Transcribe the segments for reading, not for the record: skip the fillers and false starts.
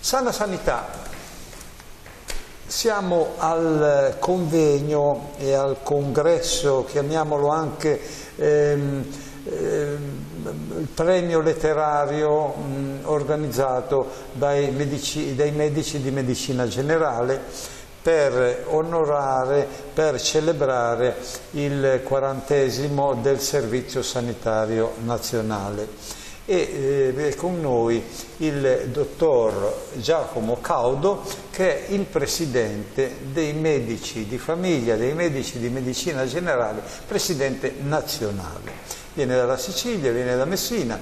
Sana Sanità, siamo al convegno e al congresso, chiamiamolo anche il premio letterario organizzato dai medici di medicina generale per onorare, per celebrare il 40° del Servizio Sanitario Nazionale. E con noi il dottor Giacomo Caudo, che è il presidente dei medici di famiglia, dei medici di medicina generale, presidente nazionale. Viene dalla Sicilia, viene da Messina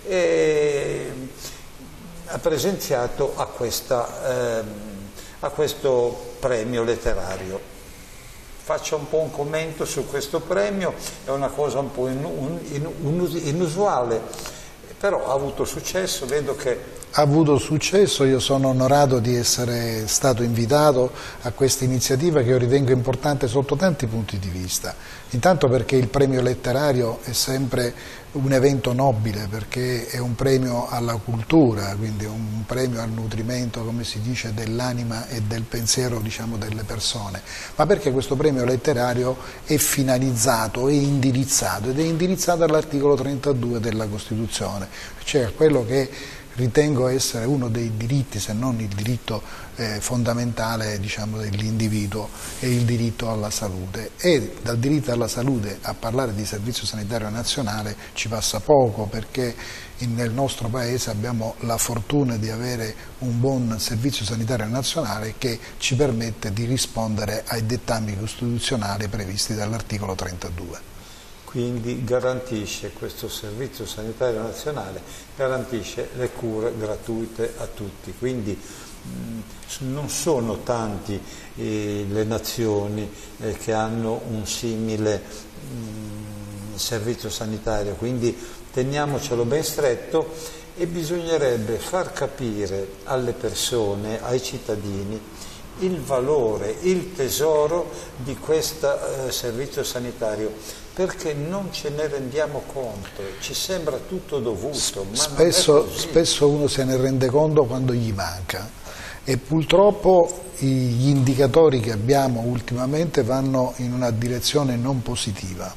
e ha presenziato a questo premio letterario. Faccio un po' un commento su questo premio, è una cosa un po' inusuale. Però ha avuto successo, vedo che... Ha avuto successo, io sono onorato di essere stato invitato a questa iniziativa che io ritengo importante sotto tanti punti di vista. Intanto perché il premio letterario è sempre un evento nobile, perché è un premio alla cultura, quindi un premio al nutrimento, come si dice, dell'anima e del pensiero, diciamo, delle persone, ma perché questo premio letterario è finalizzato, è indirizzato, ed è indirizzato all'articolo 32 della Costituzione, cioè quello che ritengo essere uno dei diritti, se non il diritto fondamentale, diciamo, dell'individuo, è il diritto alla salute. E dal diritto alla salute a parlare di Servizio Sanitario Nazionale ci passa poco, perché nel nostro Paese abbiamo la fortuna di avere un buon Servizio Sanitario Nazionale che ci permette di rispondere ai dettami costituzionali previsti dall'articolo 32. Quindi garantisce, questo Servizio Sanitario Nazionale garantisce le cure gratuite a tutti, quindi non sono tanti le nazioni che hanno un simile servizio sanitario, quindi teniamocelo ben stretto e bisognerebbe far capire alle persone, ai cittadini, il valore, il tesoro di questo servizio sanitario, perché non ce ne rendiamo conto, ci sembra tutto dovuto. Ma spesso uno se ne rende conto quando gli manca, e purtroppo gli indicatori che abbiamo ultimamente vanno in una direzione non positiva,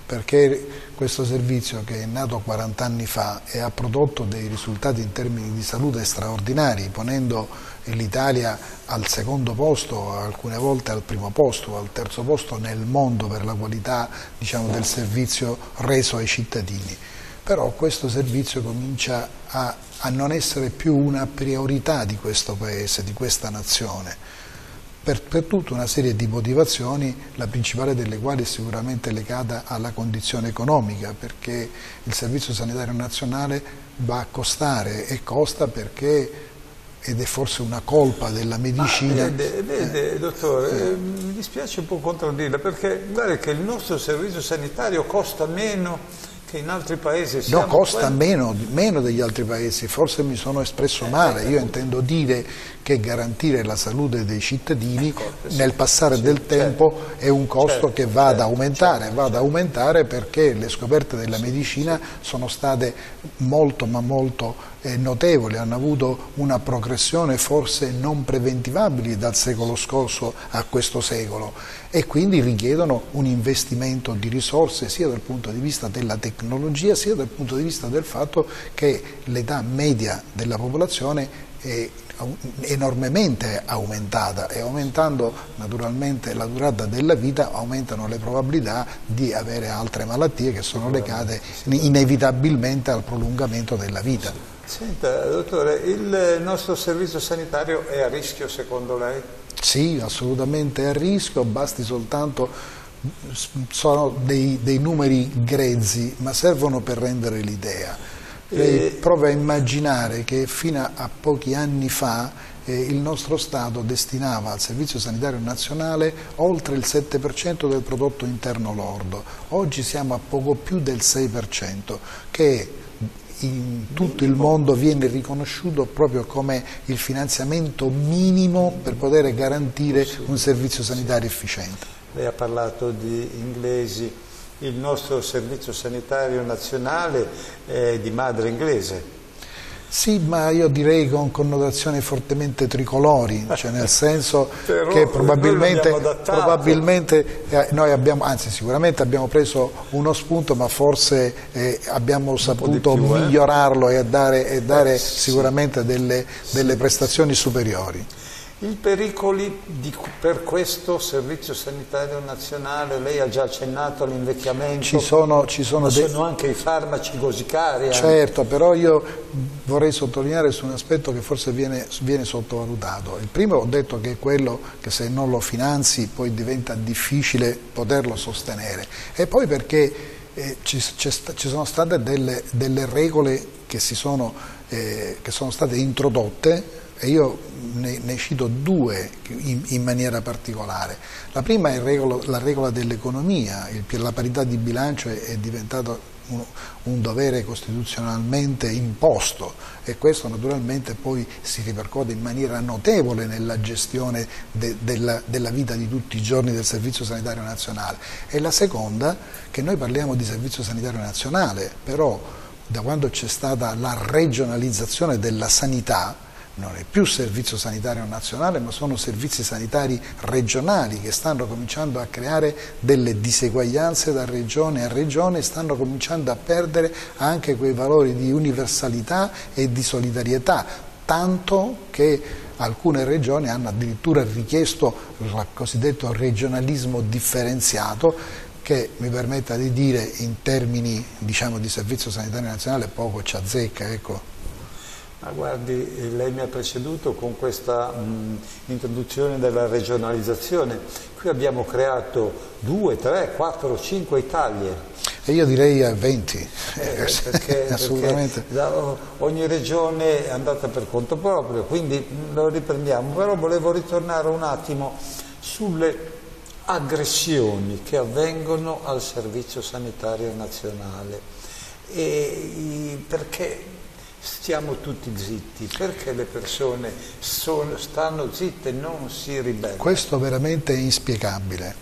perché questo servizio, che è nato 40 anni fa e ha prodotto dei risultati in termini di salute straordinari, ponendo l'Italia al secondo posto, alcune volte al primo posto, al terzo posto nel mondo per la qualità, diciamo, del servizio reso ai cittadini. Però questo servizio comincia a non essere più una priorità di questo Paese, di questa nazione, per tutta una serie di motivazioni, la principale delle quali è sicuramente legata alla condizione economica, perché il Servizio Sanitario Nazionale va a costare e costa perché, ed è forse una colpa della medicina. Vede, dottore, mi dispiace un po' contraddirla, perché guarda che il nostro servizio sanitario costa meno che in altri paesi. No, costa meno degli altri paesi, forse mi sono espresso male. Io intendo dire che garantire la salute dei cittadini nel passare del tempo è un costo che va ad aumentare, perché le scoperte della medicina sono state molto notevoli, hanno avuto una progressione forse non preventivabile dal secolo scorso a questo secolo, e quindi richiedono un investimento di risorse sia dal punto di vista della tecnologia sia dal punto di vista del fatto che l'età media della popolazione è enormemente aumentata, e aumentando naturalmente la durata della vita aumentano le probabilità di avere altre malattie che sono legate inevitabilmente al prolungamento della vita. Senta, dottore, il nostro servizio sanitario è a rischio secondo lei? Sì, assolutamente a rischio, basti soltanto, sono dei numeri grezzi, ma servono per rendere l'idea. Lei prova a immaginare che fino a pochi anni fa il nostro Stato destinava al Servizio Sanitario Nazionale oltre il 7% del prodotto interno lordo. Oggi siamo a poco più del 6%, che in tutto il mondo viene riconosciuto proprio come il finanziamento minimo per poter garantire un servizio sanitario efficiente. Lei ha parlato di inglesi, il nostro servizio sanitario nazionale è di madre inglese. Sì, ma io direi con connotazioni fortemente tricolori, cioè nel senso che probabilmente noi abbiamo, anzi sicuramente abbiamo preso uno spunto, ma forse abbiamo saputo migliorarlo e dare sicuramente delle prestazioni superiori. I pericoli per questo Servizio Sanitario Nazionale, lei ha già accennato all'invecchiamento, ci sono anche i farmaci così cari. Certo, però io vorrei sottolineare su un aspetto che forse viene sottovalutato. Il primo ho detto che è quello che se non lo finanzi poi diventa difficile poterlo sostenere, e poi perché ci sono state delle regole che sono state introdotte, e io ne cito due in maniera particolare. La prima è la regola dell'economia. La parità di bilancio è diventato un dovere costituzionalmente imposto, e questo naturalmente poi si ripercuote in maniera notevole nella gestione della vita di tutti i giorni del Servizio Sanitario Nazionale. E la seconda, che noi parliamo di Servizio Sanitario Nazionale, però da quando c'è stata la regionalizzazione della sanità non è più Servizio Sanitario Nazionale, ma sono servizi sanitari regionali che stanno cominciando a creare delle diseguaglianze da regione a regione, e stanno cominciando a perdere anche quei valori di universalità e di solidarietà, tanto che alcune regioni hanno addirittura richiesto il cosiddetto regionalismo differenziato, che mi permetta di dire in termini di Servizio Sanitario Nazionale poco ci azzecca, ecco. Ma guardi, lei mi ha preceduto con questa introduzione della regionalizzazione. Qui abbiamo creato 2, 3, 4, 5 Italie. E io direi 20, assolutamente. Perché ogni regione è andata per conto proprio, quindi lo riprendiamo. Però volevo ritornare un attimo sulle aggressioni che avvengono al Servizio Sanitario Nazionale. Perché stiamo tutti zitti? Perché le persone stanno zitte e non si ribellano? Questo veramente è inspiegabile,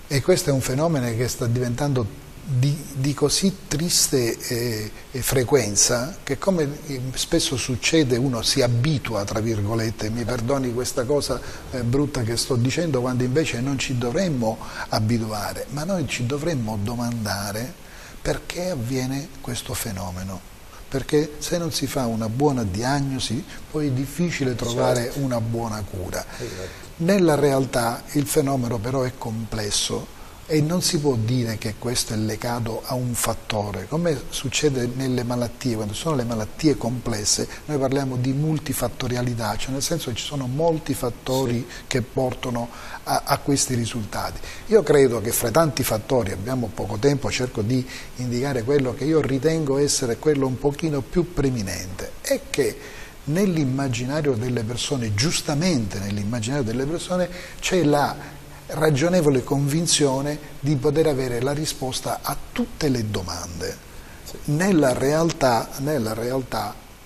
e questo è un fenomeno che sta diventando di così triste frequenza che, come spesso succede, uno si abitua, tra virgolette, mi perdoni questa cosa brutta che sto dicendo, quando invece non ci dovremmo abituare, ma noi ci dovremmo domandare perché avviene questo fenomeno. Perché se non si fa una buona diagnosi poi è difficile trovare una buona cura. Nella realtà il fenomeno però è complesso, e non si può dire che questo è legato a un fattore, come succede nelle malattie. Quando sono le malattie complesse noi parliamo di multifattorialità, cioè nel senso che ci sono molti fattori che portano a questi risultati. Io credo che fra tanti fattori, abbiamo poco tempo, cerco di indicare quello che io ritengo essere quello un pochino più preminente, è che nell'immaginario delle persone, giustamente nell'immaginario delle persone, c'è la ragionevole convinzione di poter avere la risposta a tutte le domande. Nella realtà,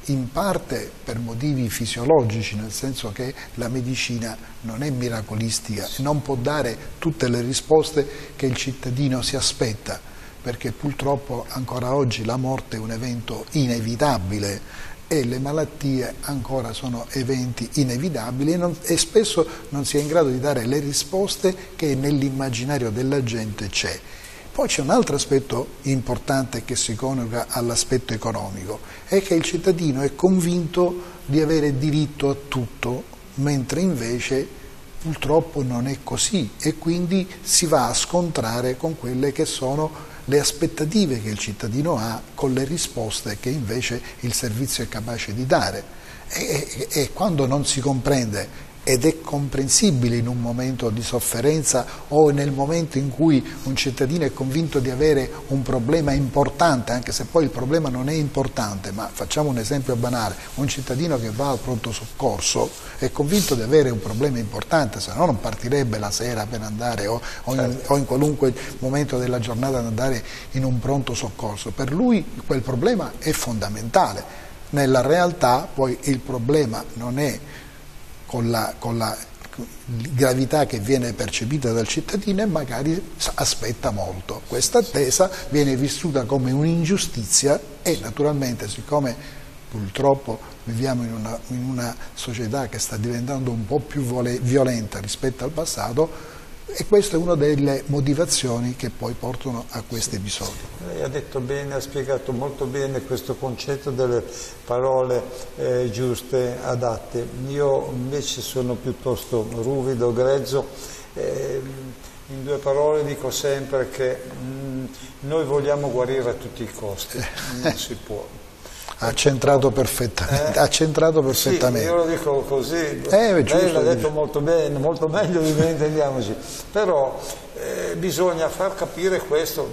in parte per motivi fisiologici, nel senso che la medicina non è miracolistica e non può dare tutte le risposte che il cittadino si aspetta, perché purtroppo ancora oggi la morte è un evento inevitabile e le malattie ancora sono eventi inevitabili, e spesso non si è in grado di dare le risposte che nell'immaginario della gente c'è. Poi c'è un altro aspetto importante che si coniuga all'aspetto economico, è che il cittadino è convinto di avere diritto a tutto, mentre invece purtroppo non è così, e quindi si va a scontrare con quelle che sono le aspettative che il cittadino ha con le risposte che invece il servizio è capace di dare. E quando non si comprende, ed è comprensibile in un momento di sofferenza o nel momento in cui un cittadino è convinto di avere un problema importante, anche se poi il problema non è importante, ma facciamo un esempio banale: un cittadino che va al pronto soccorso è convinto di avere un problema importante, se no non partirebbe la sera per andare o in qualunque momento della giornata ad andare in un pronto soccorso. Per lui quel problema è fondamentale. Nella realtà poi il problema non è con la gravità che viene percepita dal cittadino, e magari aspetta molto. Questa attesa viene vissuta come un'ingiustizia, e naturalmente, siccome purtroppo viviamo in una società che sta diventando un po' più violenta rispetto al passato, e questa è una delle motivazioni che poi portano a questi episodi. Lei ha detto bene, ha spiegato molto bene questo concetto delle parole giuste, adatte. Io invece sono piuttosto ruvido, grezzo. In due parole dico sempre che noi vogliamo guarire a tutti i costi, non si può. Ha centrato perfettamente. Sì, io lo dico così, lei l'ha detto molto bene, molto meglio di me, intendiamoci, però bisogna far capire questo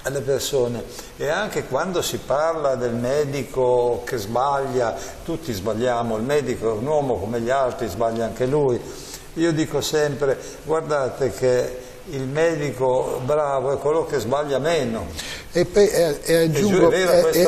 alle persone, e anche quando si parla del medico che sbaglia, tutti sbagliamo, il medico è un uomo come gli altri, sbaglia anche lui. Io dico sempre, guardate che il medico bravo è quello che sbaglia meno. E aggiungo,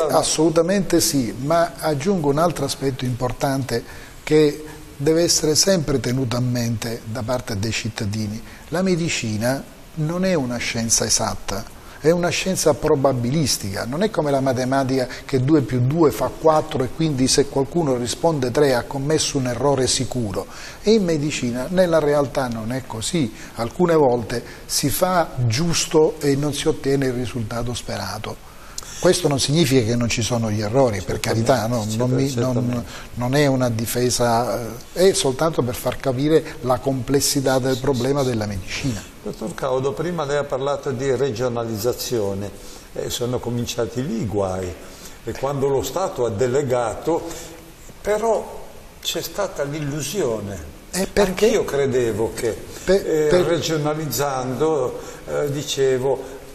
assolutamente sì, ma aggiungo un altro aspetto importante che deve essere sempre tenuto a mente da parte dei cittadini. La medicina non è una scienza esatta, è una scienza probabilistica, non è come la matematica che 2 più 2 fa 4 e quindi se qualcuno risponde 3 ha commesso un errore sicuro. E in medicina nella realtà non è così, alcune volte si fa giusto e non si ottiene il risultato sperato. Questo non significa che non ci sono gli errori, per carità, no? Non è una difesa, è soltanto per far capire la complessità del problema della medicina. Dottor Caudo, prima lei ha parlato di regionalizzazione, sono cominciati lì i guai, e quando lo Stato ha delegato, però c'è stata l'illusione. Perché io credevo che regionalizzando,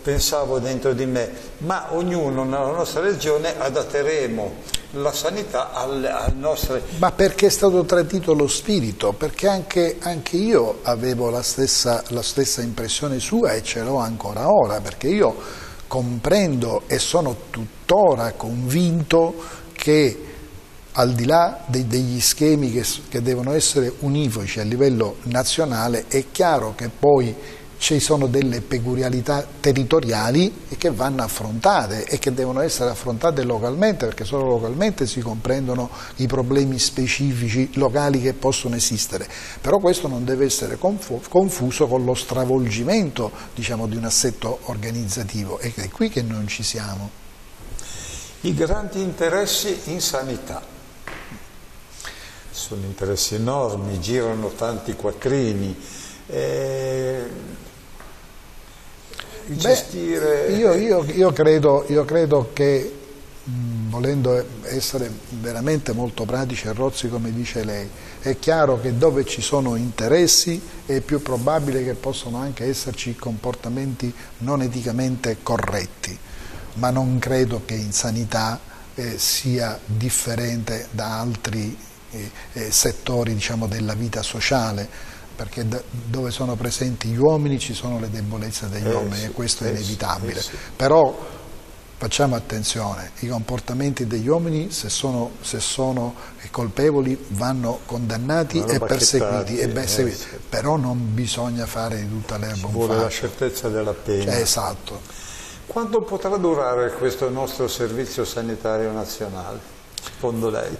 pensavo dentro di me, ma ognuno nella nostra regione adatteremo la sanità alle nostre... Ma perché è stato tradito lo spirito? Perché anche io avevo la stessa impressione sua e ce l'ho ancora ora, perché io comprendo e sono tuttora convinto che al di là degli schemi che devono essere univoci a livello nazionale, è chiaro che poi ci sono delle peculiarità territoriali che vanno affrontate e che devono essere affrontate localmente, perché solo localmente si comprendono i problemi specifici locali che possono esistere. Però questo non deve essere confuso con lo stravolgimento, diciamo, di un assetto organizzativo, e è qui che non ci siamo. I grandi interessi in sanità. Sono interessi enormi, girano tanti quattrini. Io credo che, volendo essere veramente molto pratici e rozzi come dice lei, è chiaro che dove ci sono interessi è più probabile che possano anche esserci comportamenti non eticamente corretti, ma non credo che in sanità sia differente da altri settori, diciamo, della vita sociale, perché dove sono presenti gli uomini ci sono le debolezze degli uomini, e questo è inevitabile. Però facciamo attenzione, i comportamenti degli uomini, se sono colpevoli, vanno condannati e perseguiti, però non bisogna fare di tutta l'erba un fascio. Vuole la certezza della pena. Esatto. Quanto potrà durare questo nostro servizio sanitario nazionale, secondo lei?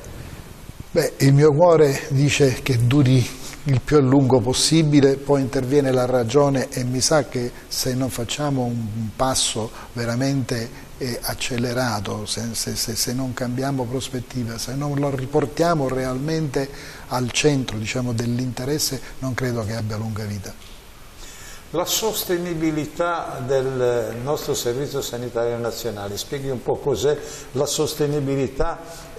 Beh, il mio cuore dice che duri il più a lungo possibile, poi interviene la ragione e mi sa che se non facciamo un passo veramente accelerato, se non cambiamo prospettiva, se non lo riportiamo realmente al centro, diciamo, dell'interesse, non credo che abbia lunga vita. La sostenibilità del nostro servizio sanitario nazionale, spieghi un po' cos'è la sostenibilità.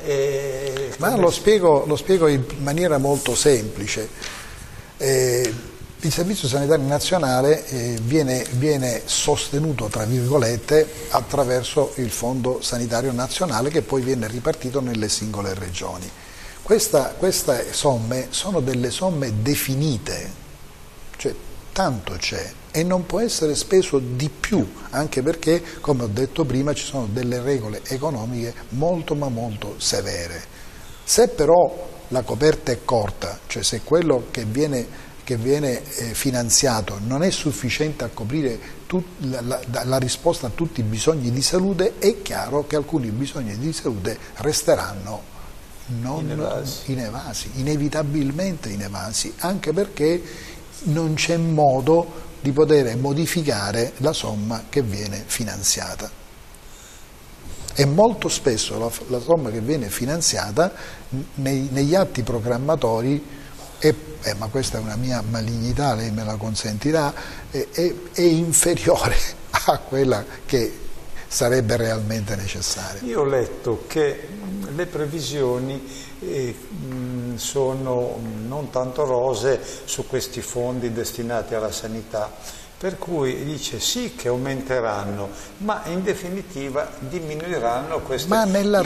Ma lo spiego in maniera molto semplice. Il servizio sanitario nazionale viene sostenuto, tra virgolette, attraverso il Fondo Sanitario Nazionale, che poi viene ripartito nelle singole regioni. Queste somme sono delle somme definite, cioè tanto c'è e non può essere speso di più, anche perché, come ho detto prima, ci sono delle regole economiche molto ma molto severe. Se però la coperta è corta, cioè se quello che viene finanziato non è sufficiente a coprire la risposta a tutti i bisogni di salute, è chiaro che alcuni bisogni di salute resteranno inevitabilmente inevasi, anche perché non c'è modo di poter modificare la somma che viene finanziata. E molto spesso la somma che viene finanziata negli atti programmatori, ma questa è una mia malignità, lei me la consentirà, è inferiore a quella che sarebbe realmente necessaria. Io ho letto che le previsioni sono non tanto rosee su questi fondi destinati alla sanità, per cui dice sì che aumenteranno, ma in definitiva diminuiranno queste. Ma nella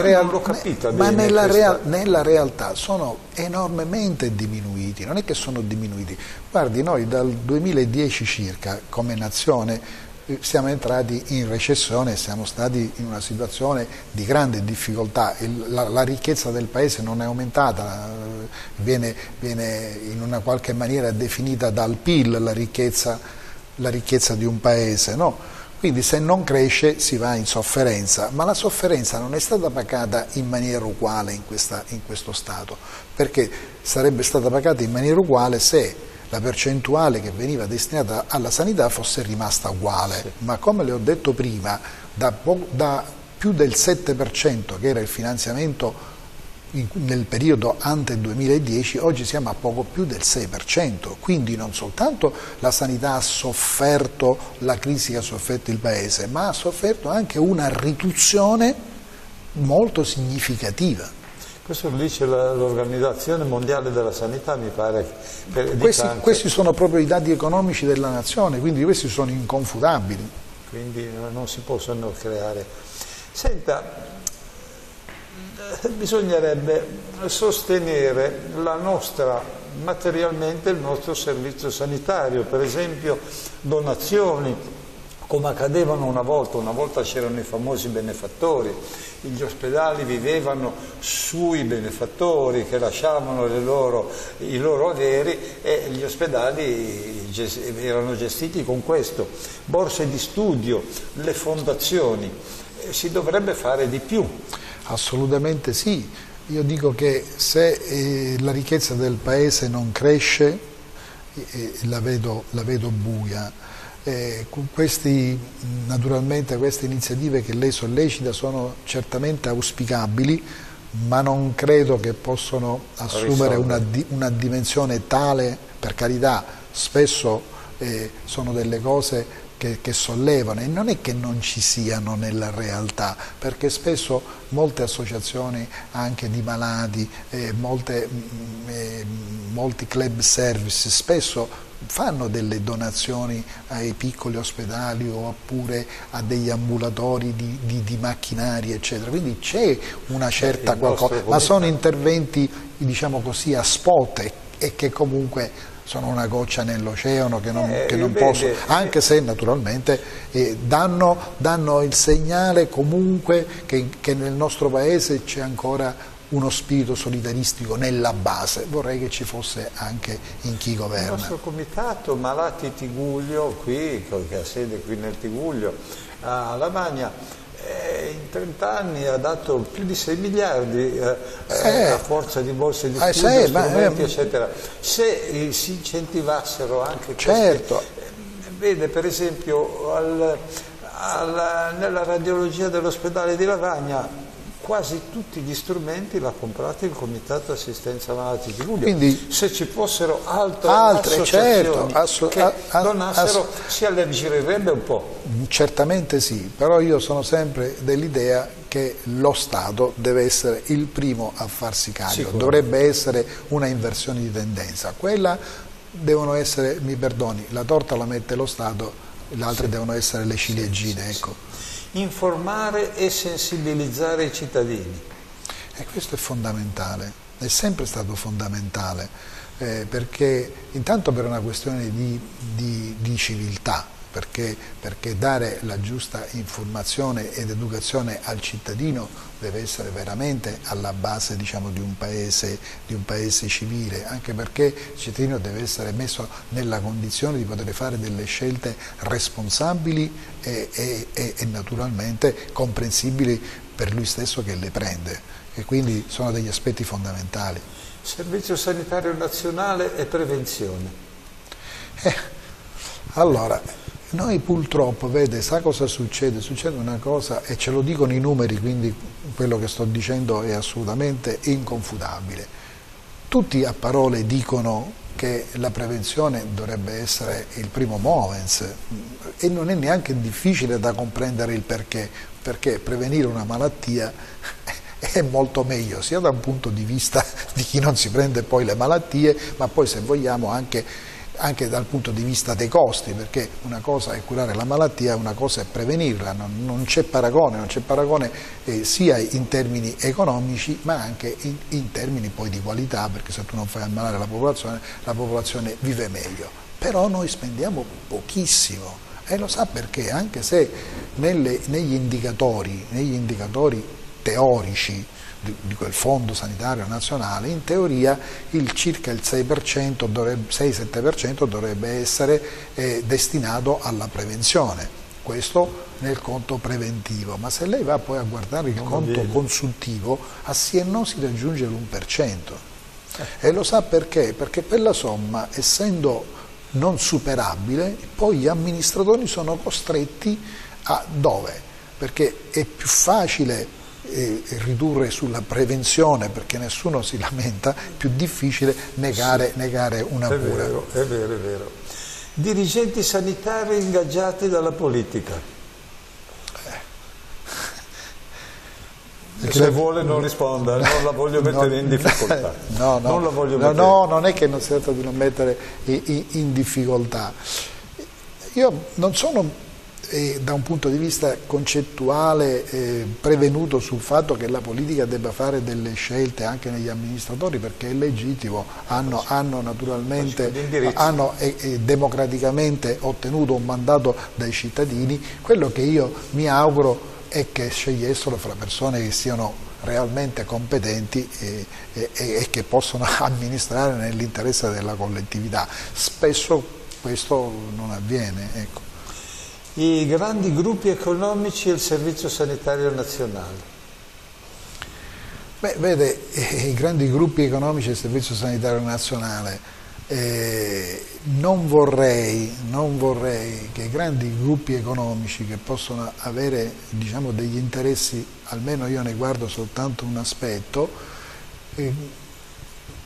realtà sono enormemente diminuiti, non è che sono diminuiti. Guardi, noi dal 2010 circa come nazione siamo entrati in recessione, siamo stati in una situazione di grande difficoltà, la ricchezza del paese non è aumentata, viene in una qualche maniera definita dal PIL la ricchezza di un paese, no? Quindi se non cresce si va in sofferenza, ma la sofferenza non è stata pagata in maniera uguale in questo Stato, perché sarebbe stata pagata in maniera uguale se la percentuale che veniva destinata alla sanità fosse rimasta uguale, sì. Ma come le ho detto prima, da più del 7% che era il finanziamento nel periodo ante 2010, oggi siamo a poco più del 6%, quindi non soltanto la sanità ha sofferto la crisi che ha sofferto il Paese, ma ha sofferto anche una riduzione molto significativa. Questo lo dice l'Organizzazione Mondiale della Sanità, mi pare. Questi sono proprio i dati economici della nazione, quindi questi sono inconfutabili. Quindi non si possono creare. Senta, bisognerebbe sostenere materialmente il nostro servizio sanitario, per esempio donazioni, come accadevano una volta c'erano i famosi benefattori, gli ospedali vivevano sui benefattori che lasciavano i loro averi e gli ospedali erano gestiti con questo, borse di studio, le fondazioni, si dovrebbe fare di più. Assolutamente sì, io dico che se la ricchezza del Paese non cresce, la vedo buia. Naturalmente queste iniziative che lei sollecita sono certamente auspicabili, ma non credo che possano assumere una dimensione tale, per carità, spesso sono delle cose che sollevano, e non è che non ci siano nella realtà, perché spesso molte associazioni anche di malati, molti club service spesso fanno delle donazioni ai piccoli ospedali oppure a degli ambulatori di macchinari, eccetera, quindi c'è una certa qualcosa, ma sono interventi, diciamo così, a spot e che comunque sono una goccia nell'oceano che non posso, anche se naturalmente danno il segnale comunque che nel nostro Paese c'è ancora uno spirito solidaristico nella base, vorrei che ci fosse anche in chi governa. Il nostro comitato Malati Tigullio, che ha sede qui nel Tigullio, a Lavagna, in 30 anni ha dato più di 6 miliardi a forza di borse di studio, strumenti, eccetera. Se si incentivassero anche certo. Vede per esempio nella radiologia dell'ospedale di Lavagna quasi tutti gli strumenti l'ha comprati il Comitato Assistenza Malati di Tigullio. Quindi se ci fossero altre associazioni che donassero si alleggererebbe un po'. Certamente sì, però io sono sempre dell'idea che lo Stato deve essere il primo a farsi carico, dovrebbe essere una inversione di tendenza. Quella devono essere, mi perdoni, la torta la mette lo Stato, le altre devono essere le ciliegine, ecco. Informare e sensibilizzare i cittadini. E questo è fondamentale, è sempre stato fondamentale, perché intanto per una questione di civiltà, perché dare la giusta informazione ed educazione al cittadino deve essere veramente alla base, diciamo, di un paese civile, anche perché il cittadino deve essere messo nella condizione di poter fare delle scelte responsabili e naturalmente comprensibili per lui stesso che le prende, e quindi sono degli aspetti fondamentali. Servizio sanitario nazionale e prevenzione. Allora, noi purtroppo, vede, sa cosa succede? Succede una cosa, e ce lo dicono i numeri, quindi quello che sto dicendo è assolutamente inconfutabile. Tutti a parole dicono che la prevenzione dovrebbe essere il primo movens, e non è neanche difficile da comprendere il perché prevenire una malattia è molto meglio, sia da un punto di vista di chi non si prende poi le malattie, ma poi, se vogliamo, anche dal punto di vista dei costi, perché una cosa è curare la malattia, una cosa è prevenirla, non c'è paragone, sia in termini economici ma anche in termini poi di qualità, perché se tu non fai ammalare la popolazione vive meglio. Però noi spendiamo pochissimo, e lo sa perché? Anche se negli indicatori teorici di quel Fondo Sanitario Nazionale, in teoria circa il 6-7% dovrebbe essere destinato alla prevenzione, questo nel conto preventivo, ma se lei va poi a guardare il conto consultivo, a sì e no si raggiunge l'1%. E lo sa perché? Perché quella somma, essendo non superabile, poi gli amministratori sono costretti a dove? Perché è più facile ridurre sulla prevenzione, perché nessuno si lamenta, più difficile negare una cura. È vero. Dirigenti sanitari ingaggiati dalla politica. Se vuole non risponda, non la voglio mettere in difficoltà. No, non è che non si tratta di non mettere in difficoltà. Io non sono da un punto di vista concettuale prevenuto sul fatto che la politica debba fare delle scelte anche negli amministratori, perché è legittimo, hanno naturalmente democraticamente ottenuto un mandato dai cittadini. Quello che io mi auguro è che scegliessero fra persone che siano realmente competenti e che possono amministrare nell'interesse della collettività. Spesso questo non avviene, ecco. I grandi gruppi economici e il Servizio Sanitario Nazionale. Beh, vede, i grandi gruppi economici e il Servizio Sanitario Nazionale, non vorrei che i grandi gruppi economici, che possono avere, diciamo, degli interessi, almeno io ne guardo soltanto un aspetto,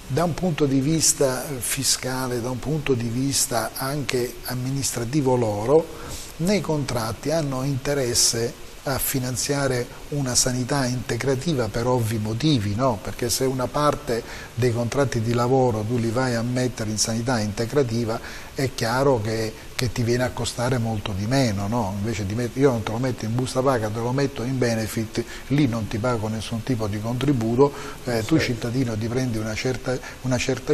da un punto di vista fiscale, da un punto di vista anche amministrativo loro, nei contratti hanno interesse a finanziare una sanità integrativa per ovvi motivi, no? Perché se una parte dei contratti di lavoro tu li vai a mettere in sanità integrativa, è chiaro che ti viene a costare molto di meno, no? Invece io non te lo metto in busta paga, te lo metto in benefit, lì non ti pago nessun tipo di contributo, tu cittadino ti prendi una certa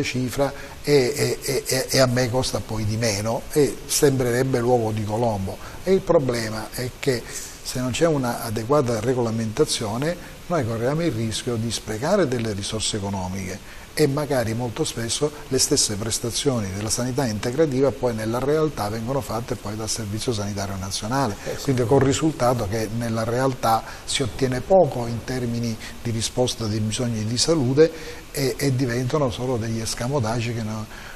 cifra e a me costa poi di meno, e sembrerebbe l'uovo di Colombo. E il problema è che se non c'è un'adeguata regolamentazione, noi corriamo il rischio di sprecare delle risorse economiche, e magari molto spesso le stesse prestazioni della sanità integrativa poi nella realtà vengono fatte poi dal Servizio Sanitario Nazionale, quindi col risultato che nella realtà si ottiene poco in termini di risposta dei bisogni di salute, e diventano solo degli escamotage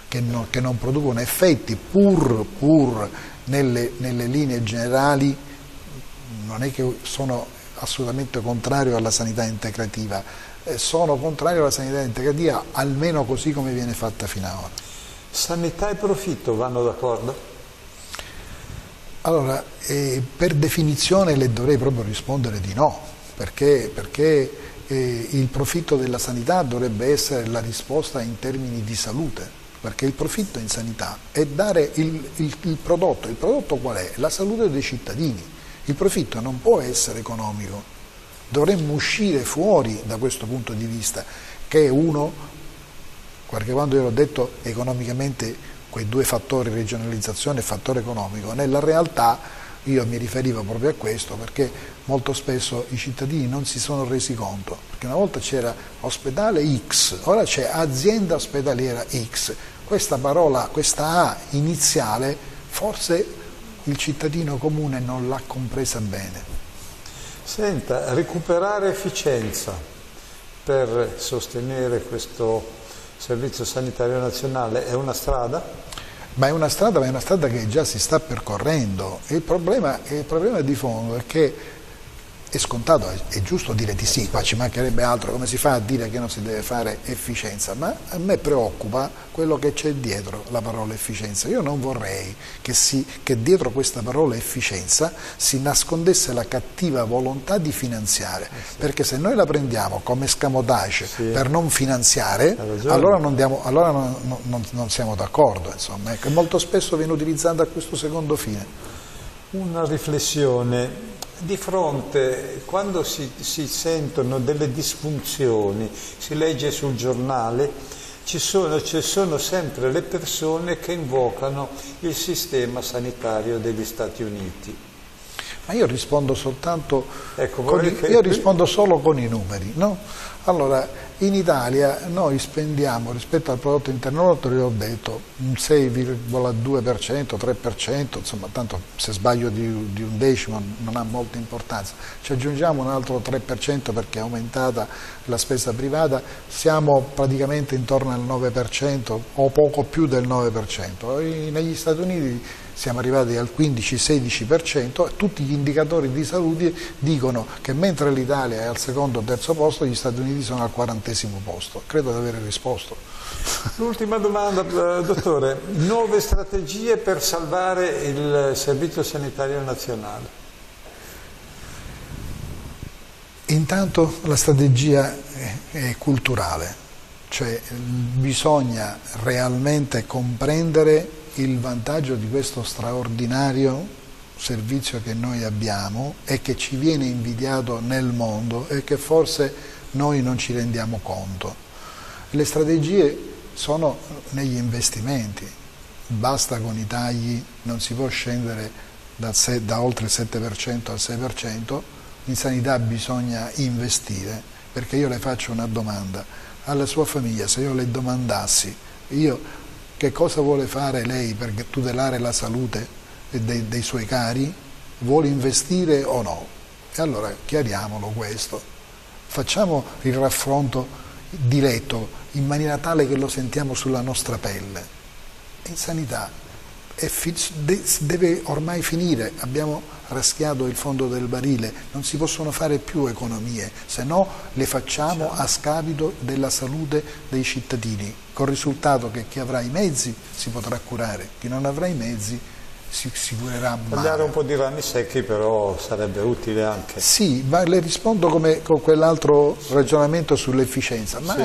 che non producono effetti, pur nelle linee generali. Non è che sono assolutamente contrario alla sanità integrativa, sono contrario alla sanità integrativa almeno così come viene fatta fino ad ora. Sanità e profitto vanno d'accordo? Allora, per definizione le dovrei proprio rispondere di no, perché il profitto della sanità dovrebbe essere la risposta in termini di salute, perché il profitto in sanità è dare il prodotto. Il prodotto qual è? La salute dei cittadini. Il profitto non può essere economico, dovremmo uscire fuori da questo punto di vista, che è qualche quando io l'ho detto economicamente quei due fattori, regionalizzazione e fattore economico. Nella realtà io mi riferivo proprio a questo perché molto spesso i cittadini non si sono resi conto, perché una volta c'era ospedale X, ora c'è azienda ospedaliera X. Questa parola, questa A iniziale, forse il cittadino comune non l'ha compresa bene. Senta, recuperare efficienza per sostenere questo Servizio Sanitario Nazionale è una strada? Ma è una strada che già si sta percorrendo. Il problema di fondo è che è scontato, è giusto dire di sì, ma ci mancherebbe altro, come si fa a dire che non si deve fare efficienza? Ma a me preoccupa quello che c'è dietro la parola efficienza. Io non vorrei che dietro questa parola efficienza si nascondesse la cattiva volontà di finanziare, perché se noi la prendiamo come escamotage per non finanziare, allora non siamo d'accordo, insomma, che molto spesso viene utilizzata a questo secondo fine. Una riflessione. Di fronte, quando si sentono delle disfunzioni, si legge sul giornale, ci sono sempre le persone che invocano il sistema sanitario degli Stati Uniti. Ma io rispondo soltanto, io rispondo solo con i numeri, no? Allora, in Italia noi spendiamo rispetto al prodotto interno lordo, vi ho detto, un 6,2%, 3%, insomma, tanto se sbaglio di un decimo non ha molta importanza. Ci aggiungiamo un altro 3% perché è aumentata la spesa privata, siamo praticamente intorno al 9% o poco più del 9%. Negli Stati Uniti siamo arrivati al 15-16% e tutti gli indicatori di salute dicono che mentre l'Italia è al secondo o terzo posto, gli Stati Uniti sono al 40° posto. Credo di aver risposto. L'ultima domanda, dottore. Nuove strategie per salvare il Servizio Sanitario Nazionale? Intanto la strategia è culturale, cioè bisogna realmente comprendere il vantaggio di questo straordinario servizio che noi abbiamo e che ci viene invidiato nel mondo e che forse noi non ci rendiamo conto. Le strategie sono negli investimenti, basta con i tagli, non si può scendere da oltre il 7% al 6%, in sanità bisogna investire, perché io le faccio una domanda, alla sua famiglia se io le domandassi, che cosa vuole fare lei per tutelare la salute dei suoi cari? Vuole investire o no? E allora chiariamolo questo. Facciamo il raffronto diretto in maniera tale che lo sentiamo sulla nostra pelle. In sanità deve ormai finire, abbiamo raschiato il fondo del barile, non si possono fare più economie, se no le facciamo a scapito della salute dei cittadini, col risultato che chi avrà i mezzi si potrà curare, chi non avrà i mezzi si curerà male. Tagliare un po' di rami secchi però sarebbe utile anche. Sì, ma le rispondo come con quell'altro ragionamento sull'efficienza, ma sì,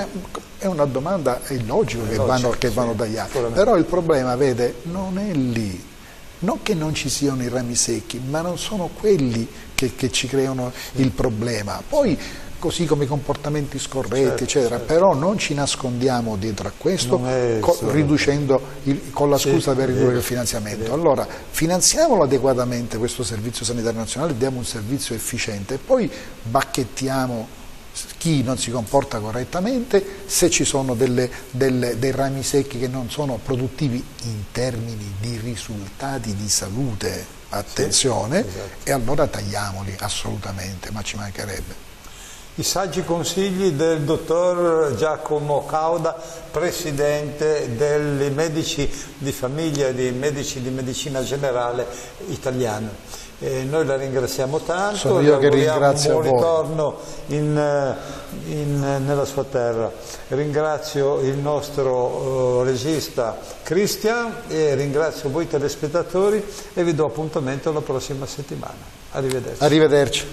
è una domanda, è logico che vanno tagliati, però il problema, vede, non è lì. Non che non ci siano i rami secchi, ma non sono quelli che ci creano il problema. Poi, così come i comportamenti scorretti, eccetera, però non ci nascondiamo dietro a questo riducendo con la scusa per ridurre il finanziamento. Allora, finanziamolo adeguatamente questo Servizio Sanitario Nazionale, diamo un servizio efficiente e poi bacchettiamo chi non si comporta correttamente, se ci sono dei rami secchi che non sono produttivi in termini di risultati di salute, attenzione, sì, esatto, e allora tagliamoli assolutamente, ma ci mancherebbe. I saggi consigli del dottor Giacomo Cauda, presidente dei medici di famiglia e dei medici di medicina generale italiana. Noi la ringraziamo tanto, sono io che ringrazio un buon ritorno nella sua terra. Ringrazio il nostro regista Cristian e ringrazio voi telespettatori e vi do appuntamento la prossima settimana. Arrivederci. Arrivederci.